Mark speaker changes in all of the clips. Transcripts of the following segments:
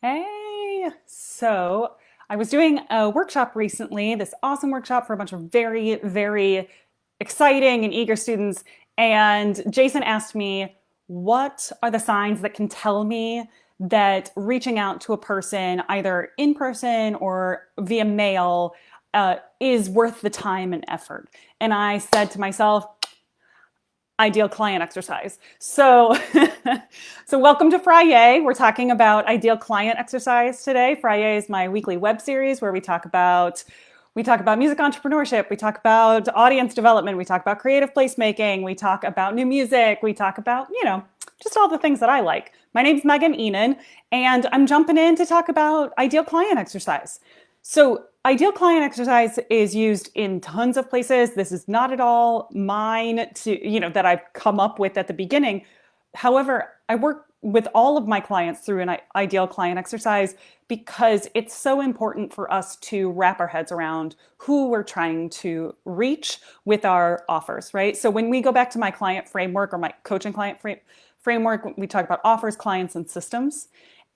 Speaker 1: Hey, so I was doing a workshop recently, this awesome workshop for a bunch of very, very exciting and eager students. And Jason asked me, what are the signs that can tell me that reaching out to a person, either in person or via mail, is worth the time and effort? And I said to myself, ideal client exercise. So, so welcome to Fri-YAY. We're talking about ideal client exercise today. Fri-YAY is my weekly web series where we talk about music entrepreneurship, we talk about audience development, we talk about creative placemaking, we talk about new music, we talk about, just all the things that I like. My name's Megan Enan, and I'm jumping in to talk about ideal client exercise. So ideal client exercise is used in tons of places. This is not at all mine that I've come up with at the beginning. However, I work with all of my clients through an ideal client exercise because it's so important for us to wrap our heads around who we're trying to reach with our offers, right? So when we go back to my client framework or my coaching client framework, we talk about offers, clients, and systems.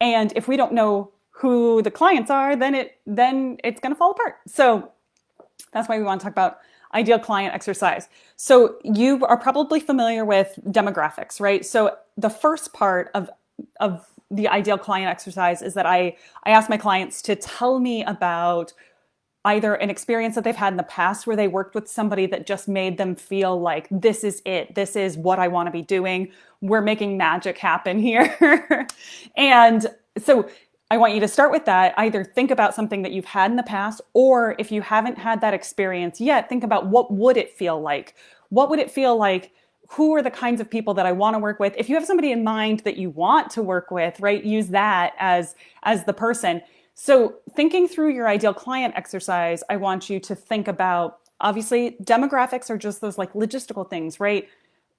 Speaker 1: And if we don't know who the clients are, then it's going to fall apart. So that's why we want to talk about ideal client exercise. So you are probably familiar with demographics, right? So the first part of the ideal client exercise is that I ask my clients to tell me about either an experience that they've had in the past where they worked with somebody that just made them feel like this is it, this is what I want to be doing, we're making magic happen here. And so I want you to start with that. Either think about something that you've had in the past, or if you haven't had that experience yet, think about what would it feel like? What would it feel like? Who are the kinds of people that I want to work with? If you have somebody in mind that you want to work with, right, use that as the person. So thinking through your ideal client exercise, I want you to think about, obviously, demographics are just those like logistical things, right?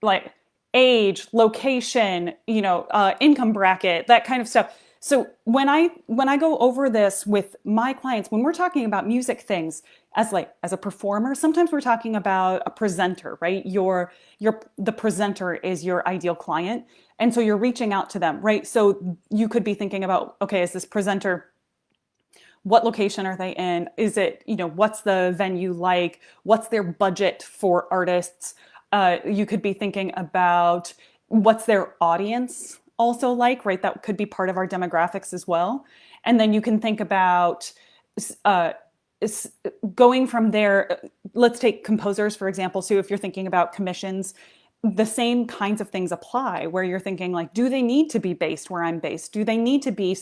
Speaker 1: Like age, location, income bracket, that kind of stuff. So when I go over this with my clients, when we're talking about music things as a performer, sometimes we're talking about a presenter, right? The presenter is your ideal client. And so you're reaching out to them, right? So you could be thinking about, okay, is this presenter, what location are they in? Is it, what's the venue like? What's their budget for artists? You could be thinking about what's their audience also like, right? That could be part of our demographics as well. And then you can think about uh, going from there. Let's take composers, for example. So if you're thinking about commissions, the same kinds of things apply where you're thinking like, do they need to be based where I'm based? Do they need to be,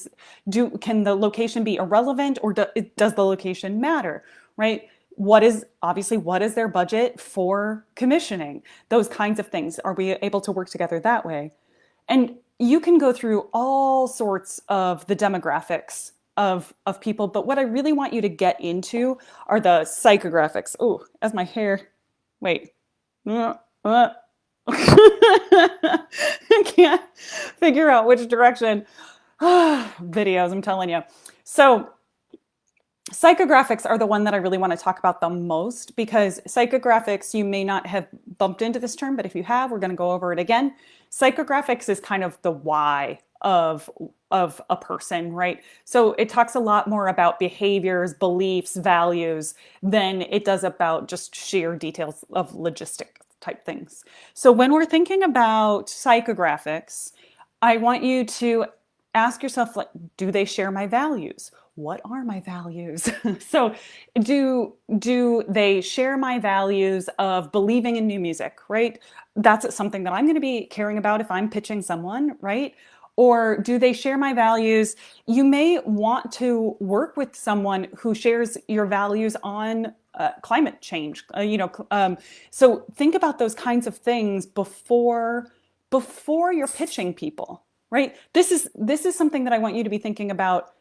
Speaker 1: can the location be irrelevant, or does the location matter, right? What is their budget for commissioning? Those kinds of things. Are we able to work together that way? And you can go through all sorts of the demographics of people, but what I really want you to get into are the psychographics. Oh, as my hair, wait. I can't figure out which direction. Videos, I'm telling you. So psychographics are the one that I really want to talk about the most, because psychographics, you may not have bumped into this term, but if you have, we're going to go over it again. Psychographics is kind of the why of a person, right? So it talks a lot more about behaviors, beliefs, values than it does about just sheer details of logistic type things. So when we're thinking about psychographics, I want you to ask yourself, like, do they share my values? What are my values? So do they share my values of believing in new music, right? That's something that I'm going to be caring about if I'm pitching someone, right? Or do they share my values? You may want to work with someone who shares your values on climate change. So think about those kinds of things before you're pitching people, right? This is something that I want you to be thinking about.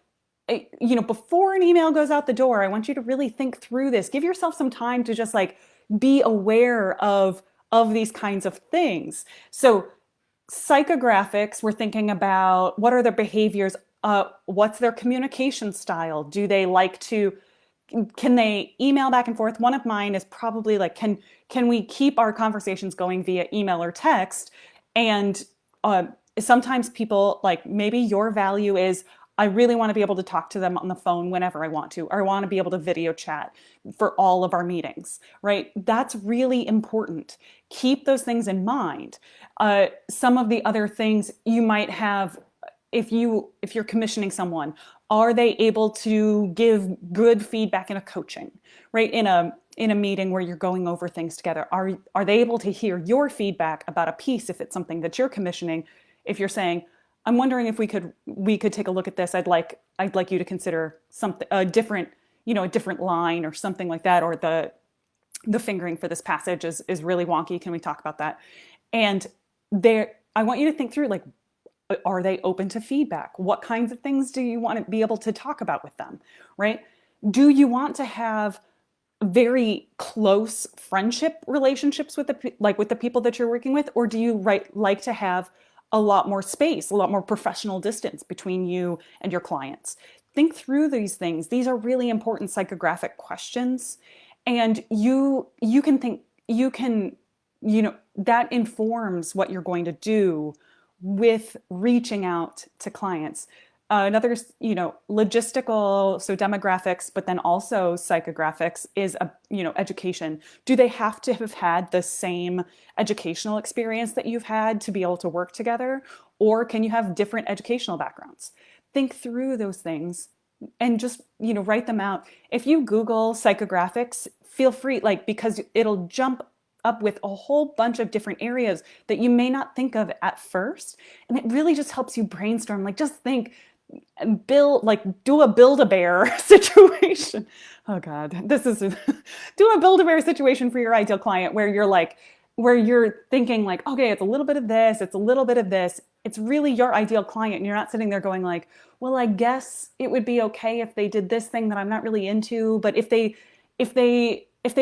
Speaker 1: Before an email goes out the door, I want you to really think through this. Give yourself some time to just like be aware of these kinds of things. So psychographics, we're thinking about what are their behaviors, what's their communication style? Do they like to, can they email back and forth? One of mine is probably like, can we keep our conversations going via email or text? And sometimes people, like, maybe your value is, I really want to be able to talk to them on the phone whenever I want to, or I want to be able to video chat for all of our meetings, right? That's really important. Keep those things in mind. Some of the other things you might have, if you're commissioning someone, are they able to give good feedback in a coaching, right? In a meeting where you're going over things together, are they able to hear your feedback about a piece if it's something that you're commissioning? If you're saying, I'm wondering if we could take a look at this. I'd like you to consider something a different line or something like that, or the fingering for this passage is really wonky. Can we talk about that? And there, I want you to think through, like, are they open to feedback? What kinds of things do you want to be able to talk about with them, right? Do you want to have very close friendship relationships with the people that you're working with, or do you like to have a lot more space, a lot more professional distance between you and your clients? Think through these things. These are really important psychographic questions, and you can think you can that informs what you're going to do with reaching out to clients. Another, logistical, so demographics, but then also psychographics is education. Do they have to have had the same educational experience that you've had to be able to work together? Or can you have different educational backgrounds? Think through those things and just, write them out. If you Google psychographics, feel free, because it'll jump up with a whole bunch of different areas that you may not think of at first. And it really just helps you brainstorm. Just think, do a Build-A-Bear situation. Oh God, do a Build-A-Bear situation for your ideal client where you're thinking okay, it's a little bit of this, it's a little bit of this. It's really your ideal client. And you're not sitting there going well, I guess it would be okay if they did this thing that I'm not really into, but if they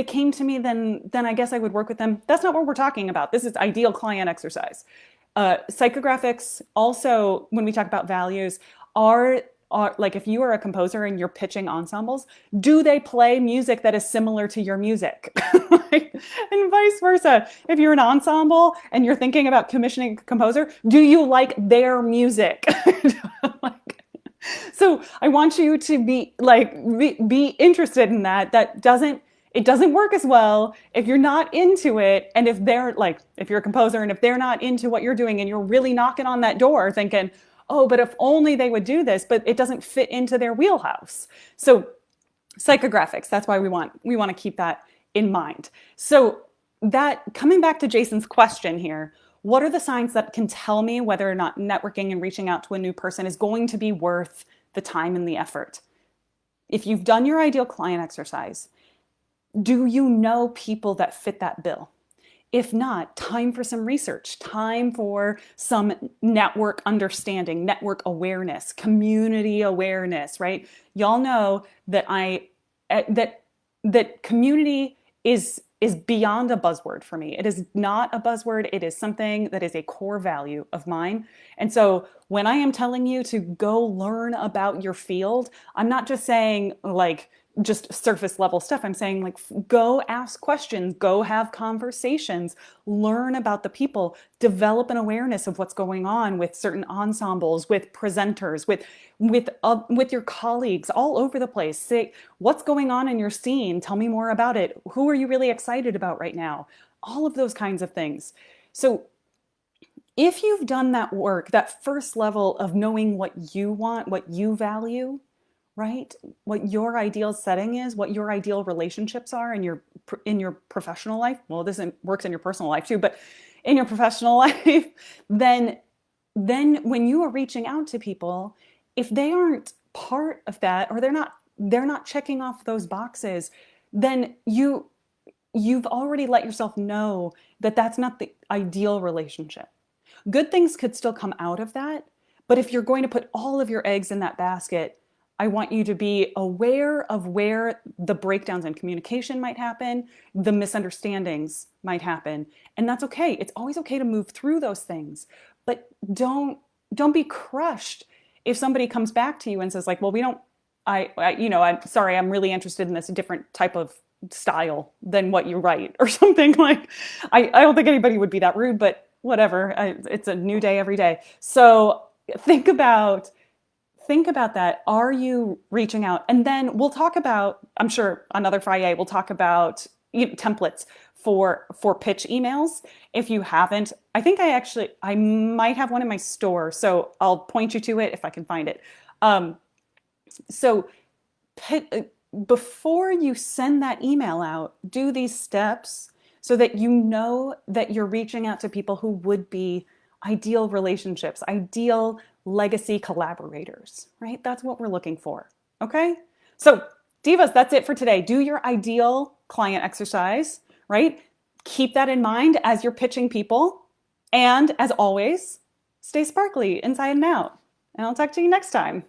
Speaker 1: came to me, then I guess I would work with them. That's not what we're talking about. This is ideal client exercise. Psychographics also, when we talk about values, are if you are a composer and you're pitching ensembles, do they play music that is similar to your music? And vice versa. If you're an ensemble and you're thinking about commissioning a composer, do you like their music? So I want you to be interested in that. It doesn't work as well if you're not into it. And if you're a composer and if they're not into what you're doing and you're really knocking on that door thinking, oh, but if only they would do this, but it doesn't fit into their wheelhouse. So psychographics, that's why we want to keep that in mind. So that, coming back to Jason's question here, what are the signs that can tell me whether or not networking and reaching out to a new person is going to be worth the time and the effort? If you've done your ideal client exercise, do you know people that fit that bill? If not, time for some research, time for some network understanding, network awareness, community awareness, right? Y'all know that that community is beyond a buzzword for me. It is not a buzzword. It is something that is a core value of mine. And so when I am telling you to go learn about your field, I'm not just saying just surface level stuff. I'm saying go ask questions, go have conversations, learn about the people, develop an awareness of what's going on with certain ensembles, with presenters, with your colleagues all over the place. Say, what's going on in your scene? Tell me more about it. Who are you really excited about right now? All of those kinds of things. So if you've done that work, that first level of knowing what you want, what you value, right? What your ideal setting is, what your ideal relationships are in your professional life. Well, this works in your personal life too, but in your professional life, then when you are reaching out to people, if they aren't part of that, or they're not checking off those boxes, then you've already let yourself know that that's not the ideal relationship. Good things could still come out of that, but if you're going to put all of your eggs in that basket, I want you to be aware of where the breakdowns in communication might happen, the misunderstandings might happen, and that's okay. It's always okay to move through those things, but don't be crushed if somebody comes back to you and says well, we don't. I'm sorry, I'm really interested in this different type of style than what you write, or something I don't think anybody would be that rude, but whatever. It's a new day every day. So think about think about that. Are you reaching out? And then we'll talk about, I'm sure another Fri-YAY, we'll talk about templates for pitch emails. If you haven't, I think I might have one in my store, so I'll point you to it if I can find it. Um, so before you send that email out, do these steps so that you know that you're reaching out to people who would be ideal relationships, ideal legacy collaborators, right? That's what we're looking for. Okay? So, divas, that's it for today. Do your ideal client exercise, right? Keep that in mind as you're pitching people. And as always, stay sparkly inside and out. And I'll talk to you next time.